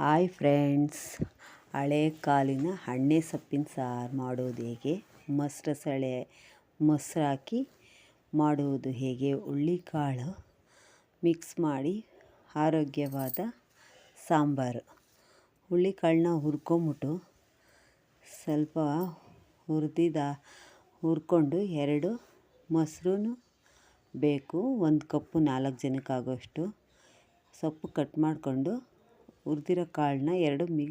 Hi friends, ಹಳೆ ಕಾಲಿನ ಹಣ್ಣೆ ಸೊಪ್ಪಿನ ಸಾರು ಮಾಡೋದು ಹೇಗೆ, ಮೊಸರು ಹಾಕಿ ಮಾಡುವುದು ಹೇಗೆ, ಹುಳ್ಳಿಕಾಳು ಮಿಕ್ಸ್ ಮಾಡಿ ಆರೋಗ್ಯವಾದ ಸಾಂಬಾರು. ಹುಳ್ಳಿಕಾಳನ್ನ ಹುರ್ಕೊಂಬಿಟ್ಟು ಸ್ವಲ್ಪ ಹುರ್ಕೊಂಡು 2 ಮೊಸರು ಬೇಕು. 1 ಕಪ್ಪು 4 ಜನಕ್ಕಾಗೋಷ್ಟು ಸೊಪ್ಪು ಕಟ್ ಮಾಡಿಕೊಂಡು ಹುರಿದಿರೋ ಕಾಳನ್ನ 2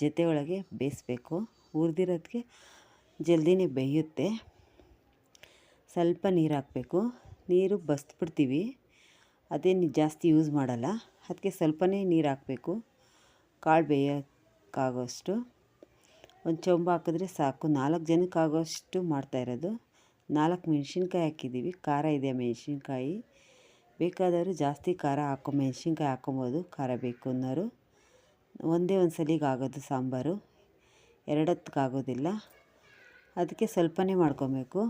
ಜೊತೆ ಒಳಗೆ ಬೇಯಿಸ್ಬೇಕು. ಹುರಿದಿರೋದಕ್ಕೆ ಜಲ್ದಿನೇ ಬೇಯುತ್ತೆ. ಸ್ವಲ್ಪ ನೀರು ಹಾಕಬೇಕು. ನೀರು ಬಸ್ಬಿಡ್ತೀವಿ, ಅದೇನು ಜಾಸ್ತಿ ಯೂಸ್ ಮಾಡಲ್ಲ, ಅದಕ್ಕೆ ಸ್ವಲ್ಪನೇ ನೀರು ಹಾಕಬೇಕು. ಕಾಳು ಬೇಯೋಕ್ಕಾಗೋಷ್ಟು 1 ಚೊಂಬು ಹಾಕಿದ್ರೆ ಸಾಕು. 4 ಜನಕ್ಕಾಗೋಷ್ಟು ಮಾಡ್ತಾಯಿರೋದು. 4 ಮೆಣಸಿನ್ಕಾಯಿ ಹಾಕಿದ್ದೀವಿ. ಖಾರ ಇದೆ ಮೆಣಸಿನ್ಕಾಯಿ, ಬೇಕಾದವರು ಜಾಸ್ತಿ ಖಾರ ಮೆಣಸಿನ್ಕಾಯಿ ಹಾಕ್ಕೊಬೋದು, ಖಾರ ಬೇಕು ಅನ್ನೋರು. ಒಂದೇ ಸಲಿಗೆ ಆಗೋದು ಸಾಂಬಾರು, 2 ಹೊತ್ತಿಗಾಗೋದಿಲ್ಲ, ಅದಕ್ಕೆ ಸ್ವಲ್ಪನೇ ಮಾಡ್ಕೊಬೇಕು.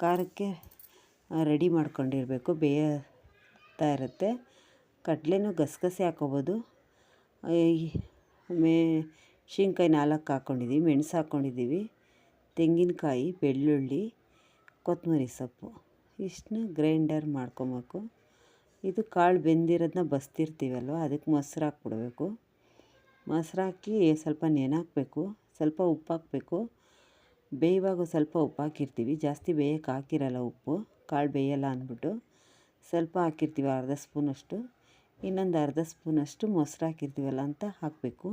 ಖಾರಕ್ಕೆ ರೆಡಿ ಮಾಡ್ಕೊಂಡಿರಬೇಕು, ಬೇಯ್ತಾ ಇರುತ್ತೆ. ಕಡಲೆನೂ ಗಸಗಸೆ ಹಾಕ್ಕೊಬೋದು. ಮೆಣಸಿನ್ಕಾಯಿ 4 ಹಾಕ್ಕೊಂಡಿದ್ದೀವಿ, ಮೆಣಸು ಹಾಕ್ಕೊಂಡಿದ್ದೀವಿ, ತೆಂಗಿನಕಾಯಿ, ಬೆಳ್ಳುಳ್ಳಿ, ಕೊತ್ತಂಬರಿ ಸೊಪ್ಪು ಇಷ್ಟನ್ನ ಗ್ರೈಂಡರ್ ಮಾಡ್ಕೊಬೇಕು. ಇದು ಕಾಳು ಬೆಂದಿರೋದನ್ನ ಬಸ್ತಿರ್ತೀವಲ್ವ, ಅದಕ್ಕೆ ಮೊಸರು ಹಾಕ್ಬಿಡ್ಬೇಕು. ಮೊಸರು ಹಾಕಿ ಸ್ವಲ್ಪ ನೆನೆಹಾಕಬೇಕು. ಸ್ವಲ್ಪ ಉಪ್ಪು ಹಾಕಬೇಕು. ಬೇಯುವಾಗ ಸ್ವಲ್ಪ ಉಪ್ಪು ಹಾಕಿರ್ತೀವಿ, ಜಾಸ್ತಿ ಬೇಯೋಕ್ಕೆ ಹಾಕಿರಲ್ಲ ಉಪ್ಪು, ಕಾಳು ಬೇಯಲ್ಲ ಅಂದ್ಬಿಟ್ಟು ಸ್ವಲ್ಪ ಹಾಕಿರ್ತೀವಿ, ಅರ್ಧ ಸ್ಪೂನಷ್ಟು. ಇನ್ನೊಂದು ಅರ್ಧ ಸ್ಪೂನಷ್ಟು ಮೊಸರು ಹಾಕಿರ್ತೀವಲ್ಲ ಅಂತ ಹಾಕಬೇಕು.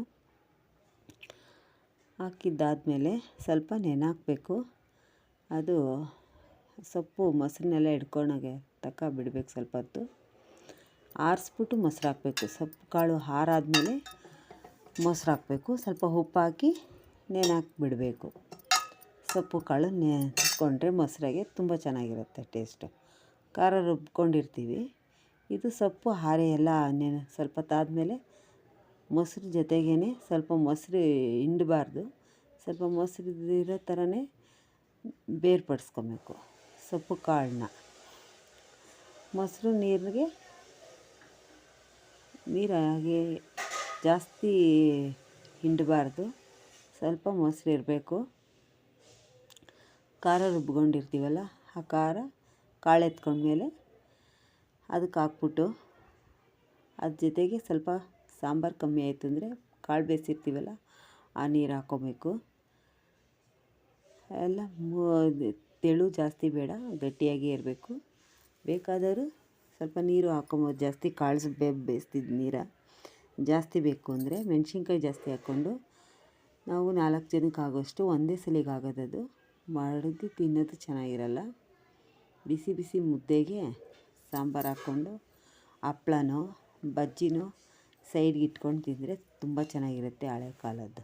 ಹಾಕಿದ್ದಾದಮೇಲೆ ಸ್ವಲ್ಪ ನೆನೆಹಾಕಬೇಕು. ಅದು ಸೊಪ್ಪು ಮೊಸರನ್ನೆಲ್ಲ ಹಿಡ್ಕೊಂಡಾಗೆ ಬಿಡಬೇಕು. ಸ್ವಲ್ಪ ಹೊತ್ತು ಆರಿಸ್ಬಿಟ್ಟು ಮೊಸರು ಹಾಕಬೇಕು. ಸೊಪ್ಪು ಕಾಳು ಆರಾದಮೇಲೆ ಮೊಸರು ಹಾಕಬೇಕು. ಸ್ವಲ್ಪ ಉಪ್ಪು ಹಾಕಿ ಬಿಡಬೇಕು. ಸೊಪ್ಪು ಕಾಳು ನೆನೆಸ್ಕೊಂಡ್ರೆ ಮೊಸರಿಗೆ ತುಂಬ ಚೆನ್ನಾಗಿರುತ್ತೆ ಟೇಸ್ಟು. ಖಾರ ರುಬ್ಕೊಂಡಿರ್ತೀವಿ. ಇದು ಸೊಪ್ಪು ಹಾರೆ ಎಲ್ಲ ಸ್ವಲ್ಪ ತಾದ್ಮೇಲೆ ಮೊಸರು ಜೊತೆಗೇ ಸ್ವಲ್ಪ ಮೊಸರು ಹಿಂಡಬಾರ್ದು, ಸ್ವಲ್ಪ ಮೊಸರು ಇರೋ ಥರನೇ ಬೇರ್ಪಡಿಸ್ಕೊಬೇಕು ಸೊಪ್ಪು ಕಾಳನ್ನ. ಮೊಸರು ನೀರಾಗಿ ಜಾಸ್ತಿ ಹಿಂಡಬಾರ್ದು, ಸ್ವಲ್ಪ ಮೊಸರು ಇರಬೇಕು. ಖಾರ ರುಬ್ಕೊಂಡಿರ್ತೀವಲ್ಲ, ಆ ಕಾಳು ಎತ್ಕೊಂಡ್ಮೇಲೆ ಅದಕ್ಕೆ ಹಾಕ್ಬಿಟ್ಟು ಅದ್ರ ಜೊತೆಗೆ ಸ್ವಲ್ಪ ಸಾಂಬಾರು ಕಮ್ಮಿ ಆಯಿತು ಅಂದರೆ ಕಾಳು ಬೇಯಿಸಿರ್ತೀವಲ್ಲ ಆ ನೀರು ಹಾಕ್ಕೊಬೇಕು. ಎಲ್ಲ ತೆಳು ಜಾಸ್ತಿ ಬೇಡ, ಗಟ್ಟಿಯಾಗಿ ಇರಬೇಕು. ಬೇಕಾದರೂ ಸ್ವಲ್ಪ ನೀರು ಹಾಕ್ಕೊಬೋದು, ಜಾಸ್ತಿ ಕಾಳು ಬೇಯಿಸ್ತಿದ್ದು ನೀರು ಜಾಸ್ತಿ ಬೇಕು ಅಂದರೆ ಮೆಣಸಿನ್ಕಾಯಿ ಜಾಸ್ತಿ ಹಾಕ್ಕೊಂಡು. ನಾವು 4 ಜನಕ್ಕಾಗೋಷ್ಟು ಒಂದೇ ಸಲಿಗೆ ಆಗೋದದು. ಮಾಡಿದ್ದು ತಿನ್ನೋದು ಚೆನ್ನಾಗಿರಲ್ಲ. ಬಿಸಿ ಬಿಸಿ ಮುದ್ದೆಗೆ ಸಾಂಬಾರು ಹಾಕ್ಕೊಂಡು ಹಪ್ಳನೋ ಬಜ್ಜಿನೋ ಸೈಡ್ಗೆ ಇಟ್ಕೊಂಡು ತಿಂದರೆ ತುಂಬ ಚೆನ್ನಾಗಿರುತ್ತೆ ಹಳೆ ಕಾಲದ್ದು.